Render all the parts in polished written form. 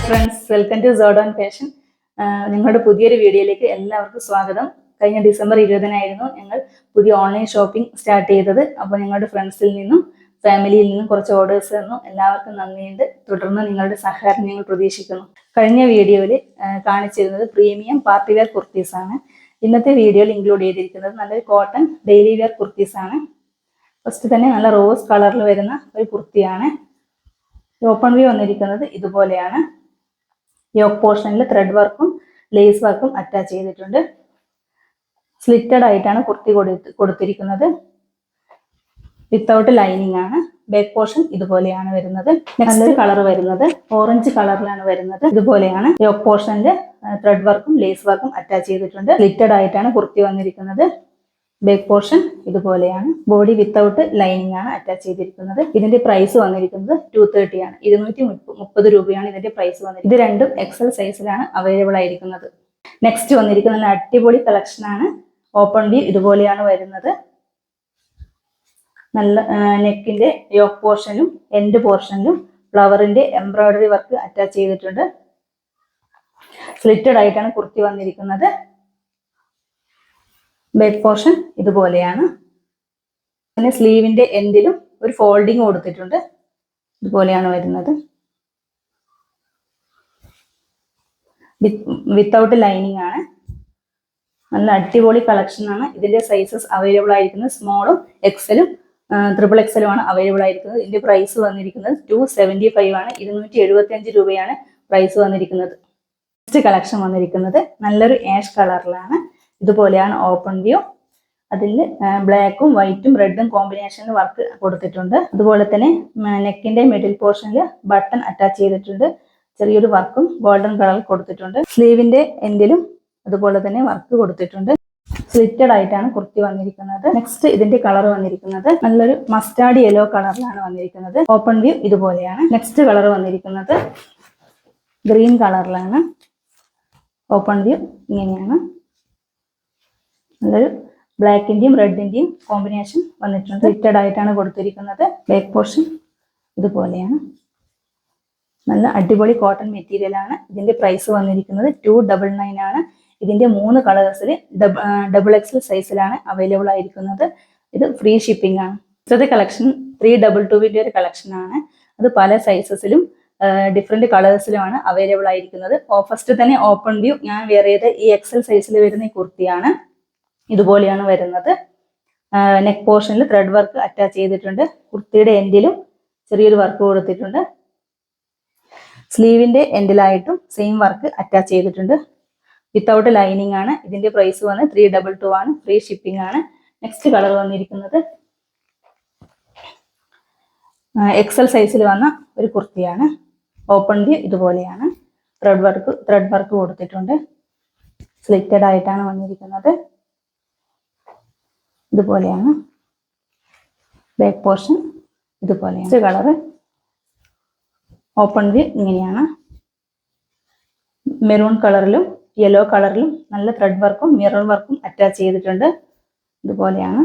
Friends, welcome to സോഡോൺ fashion. നിങ്ങളുടെ പുതിയൊരു വീഡിയോയിലേക്ക് എല്ലാവർക്കും സ്വാഗതം. കഴിഞ്ഞ ഡിസംബർ 20-നായിരുന്നു ഞങ്ങൾ പുതിയ ഓൺലൈൻ ഷോപ്പിംഗ് സ്റ്റാർട്ട് ചെയ്തത്. അപ്പോൾ ഞങ്ങളുടെ ഫ്രണ്ട്സിൽ നിന്നും ഫാമിലിയിൽ നിന്നും കുറച്ച് ഓർഡേഴ്സ് തന്നു. എല്ലാവർക്കും നന്ദിയുണ്ട്. തുടർന്ന് നിങ്ങളുടെ സഹകരണം ഞങ്ങൾ പ്രതീക്ഷിക്കുന്നു. കഴിഞ്ഞ വീഡിയോയിൽ കാണിച്ചിരുന്നത് പ്രീമിയം പാർട്ടി വെയർ കുർത്തീസ് ആണ്. ഇന്നത്തെ വീഡിയോയിൽ ഇൻക്ലൂഡ് ചെയ്തിരിക്കുന്നത് നല്ലൊരു കോട്ടൺ ഡെയിലി വെയർ കുർത്തീസ് ആണ്. ഫസ്റ്റ് തന്നെ നല്ല റോസ് കളറിൽ വരുന്ന ഒരു കുർത്തിയാണ്. ഓപ്പൺ വ്യൂ വന്നിരിക്കുന്നത് ഇതുപോലെയാണ്. യോക്ക് പോർഷനിൽ ത്രെഡ് വർക്കും ലേസ് വർക്കും അറ്റാച്ച് ചെയ്തിട്ടുണ്ട്. സ്ലിറ്റഡ് ആയിട്ടാണ് കുർത്തി കൊടുത്തിരിക്കുന്നത്. വിത്തൗട്ട് ലൈനിങ് ആണ്. ബാക്ക് പോർഷൻ ഇതുപോലെയാണ് വരുന്നത്. നെക്സ്റ്റ് കളർ വരുന്നത് ഓറഞ്ച് കളറിലാണ് വരുന്നത്. ഇതുപോലെയാണ്. യോക്ക് പോർഷനിൽ ത്രെഡ് വർക്കും ലേസ് വർക്കും അറ്റാച്ച് ചെയ്തിട്ടുണ്ട്. സ്ലിറ്റഡ് ആയിട്ടാണ് കുർത്തി വന്നിരിക്കുന്നത്. ബാക്ക് പോർഷൻ ഇതുപോലെയാണ്. ബോഡി വിത്തൗട്ട് ലൈനിങ് ആണ് അറ്റാച്ച് ചെയ്തിരിക്കുന്നത്. ഇതിന്റെ പ്രൈസ് വന്നിരിക്കുന്നത് 230 ആണ്. 230 രൂപയാണ് ഇതിന്റെ പ്രൈസ് വന്നിരിക്കുന്നത്. ഇത് രണ്ടും എക്സൽ സൈസിലാണ് അവൈലബിൾ ആയിരിക്കുന്നത്. നെക്സ്റ്റ് വന്നിരിക്കുന്ന നല്ല അടിപൊളി കളക്ഷൻ ആണ്. ഓപ്പൺ വ്യൂ ഇതുപോലെയാണ് വരുന്നത്. നല്ല നെക്കിന്റെ യോക്ക് പോർഷനിലും എൻഡ് പോർഷനിലും ഫ്ലവറിന്റെ എംബ്രോയിഡറി വർക്ക് അറ്റാച്ച് ചെയ്തിട്ടുണ്ട്. സ്ലിറ്റഡ് ആയിട്ടാണ് കുർത്തി വന്നിരിക്കുന്നത്. ബാക്ക് പോർഷൻ ഇതുപോലെയാണ്. പിന്നെ സ്ലീവിന്റെ എൻഡിലും ഒരു ഫോൾഡിങ് കൊടുത്തിട്ടുണ്ട്. ഇതുപോലെയാണ് വരുന്നത്. വിത്തൗട്ട് ലൈനിങ് ആണ്. നല്ല അടിപൊളി കളക്ഷൻ ആണ്. ഇതിന്റെ സൈസസ് അവൈലബിൾ ആയിരിക്കുന്നത് സ്മോളും എക്സലും ട്രിപ്പിൾ എക്സലും ആണ് അവൈലബിൾ ആയിരിക്കുന്നത്. ഇതിന്റെ പ്രൈസ് വന്നിരിക്കുന്നത് 275 ആണ്. 275 രൂപയാണ് പ്രൈസ് വന്നിരിക്കുന്നത്. നെക്സ്റ്റ് കളക്ഷൻ വന്നിരിക്കുന്നത് നല്ലൊരു ആഷ് കളറിലാണ്. ഇതുപോലെയാണ് ഓപ്പൺ വ്യൂ. അതിൽ ബ്ലാക്കും വൈറ്റും റെഡും കോമ്പിനേഷനിൽ വർക്ക് കൊടുത്തിട്ടുണ്ട്. അതുപോലെ തന്നെ നെക്കിന്റെ മിഡിൽ പോർഷനിൽ ബട്ടൺ അറ്റാച്ച് ചെയ്തിട്ടുണ്ട്. ചെറിയൊരു വർക്കും ഗോൾഡൻ കളർ കൊടുത്തിട്ടുണ്ട്. സ്ലീവിന്റെ എൻഡിലും അതുപോലെ തന്നെ വർക്ക് കൊടുത്തിട്ടുണ്ട്. സ്ലിറ്റഡ് ആയിട്ടാണ് കുർത്തി വന്നിരിക്കുന്നത്. നെക്സ്റ്റ് ഇതിന്റെ കളർ വന്നിരിക്കുന്നത് നല്ലൊരു മസ്റ്റാർഡ് യെല്ലോ കളറിലാണ് വന്നിരിക്കുന്നത്. ഓപ്പൺ വ്യൂ ഇതുപോലെയാണ്. നെക്സ്റ്റ് കളർ വന്നിരിക്കുന്നത് ഗ്രീൻ കളറിലാണ്. ഓപ്പൺ വ്യൂ ഇങ്ങനെയാണ്. നല്ലൊരു ബ്ലാക്കിന്റെയും റെഡിന്റെയും കോമ്പിനേഷൻ വന്നിട്ടുണ്ട്. സ്ലിറ്റഡ് ആയിട്ടാണ് കൊടുത്തിരിക്കുന്നത്. ബാക്ക് പോർഷൻ ഇതുപോലെയാണ്. നല്ല അടിപൊളി കോട്ടൺ മെറ്റീരിയൽ ആണ്. ഇതിന്റെ പ്രൈസ് വന്നിരിക്കുന്നത് 299 ആണ്. ഇതിന്റെ 3 കളേഴ്സിൽ ഡബിൾ എക്സൽ സൈസിലാണ് അവൈലബിൾ ആയിരിക്കുന്നത്. ഇത് ഫ്രീ ഷിപ്പിംഗ് ആണ്. ഇന്നത്തെ കളക്ഷൻ 322 ഒരു കളക്ഷൻ ആണ്. അത് പല സൈസസിലും ഡിഫറെന്റ് കളേഴ്സിലുമാണ് അവൈലബിൾ ആയിരിക്കുന്നത്. ഫസ്റ്റ് തന്നെ ഓപ്പൺ വ്യൂ ഞാൻ വെയർ ചെയ്ത ഈ എക്സൽ സൈസിൽ വരുന്ന ഈ കുർത്തിയാണ്. ഇതുപോലെയാണ് വരുന്നത്. നെക്ക് പോർഷനിൽ ത്രെഡ് വർക്ക് അറ്റാച്ച് ചെയ്തിട്ടുണ്ട്. കുർത്തിയുടെ എൻഡിലും ചെറിയൊരു വർക്ക് കൊടുത്തിട്ടുണ്ട്. സ്ലീവിന്റെ എൻഡിലായിട്ടും സെയിം വർക്ക് അറ്റാച്ച് ചെയ്തിട്ടുണ്ട്. വിത്തൗട്ട് ലൈനിങ് ആണ്. ഇതിന്റെ പ്രൈസ് വന്ന് 322 ആണ്. ഫ്രീ ഷിപ്പിംഗ് ആണ്. നെക്സ്റ്റ് കളർ വന്നിരിക്കുന്നത് എക്സൽ സൈസിൽ വന്ന ഒരു കുർത്തിയാണ്. ഓപ്പൺ വ്യൂ ഇതുപോലെയാണ്. ത്രെഡ് വർക്ക് കൊടുത്തിട്ടുണ്ട്. സ്ലിറ്റഡ് ആയിട്ടാണ് വന്നിരിക്കുന്നത്. ഇതുപോലെയാണ്. ബാക്ക് പോർഷൻ ഇതുപോലെയാണ്. കളർ ഓപ്പൺ വ്യൂ ഇങ്ങനെയാണ്. മെറൂൺ കളറിലും യെല്ലോ കളറിലും നല്ല ത്രെഡ് വർക്കും മിറർ വർക്കും അറ്റാച്ച് ചെയ്തിട്ടുണ്ട്. ഇതുപോലെയാണ്.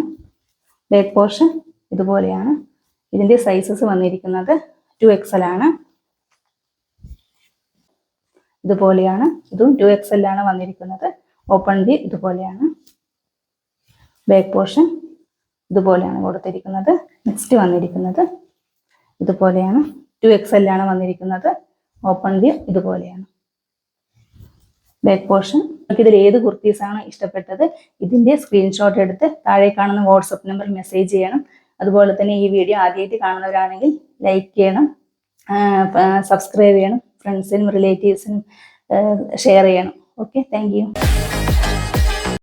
ബാക്ക് പോർഷൻ ഇതുപോലെയാണ്. ഇതിന്റെ സൈസസ് വന്നിരിക്കുന്നത് 2XL ആണ്. ഇതുപോലെയാണ്. ഇതും 2XL ആണ് വന്നിരിക്കുന്നത്. ഓപ്പൺ വ്യൂ ഇതുപോലെയാണ്. ബാക്ക് പോർഷൻ ഇതുപോലെയാണ് കൊടുത്തിരിക്കുന്നത്. നെക്സ്റ്റ് വന്നിരിക്കുന്നത് ഇതുപോലെയാണ്. 2XL ആണ് വന്നിരിക്കുന്നത്. ഓപ്പൺ വ്യൂ ഇതുപോലെയാണ്. Back portion. ഇതിൽ ഏത് കുർത്തീസാണ് ഇഷ്ടപ്പെട്ടത് ഇതിന്റെ സ്ക്രീൻഷോട്ട് എടുത്ത് താഴെ കാണുന്ന വാട്സപ്പ് നമ്പറിൽ മെസ്സേജ് ചെയ്യണം. അതുപോലെ തന്നെ ഈ വീഡിയോ ആദ്യമായിട്ട് കാണുന്നവരാണെങ്കിൽ ലൈക്ക് ചെയ്യണം, സബ്സ്ക്രൈബ് ചെയ്യണം, ഫ്രണ്ട്സിനും റിലേറ്റീവ്സിനും ഷെയർ ചെയ്യണം. Okay, thank you.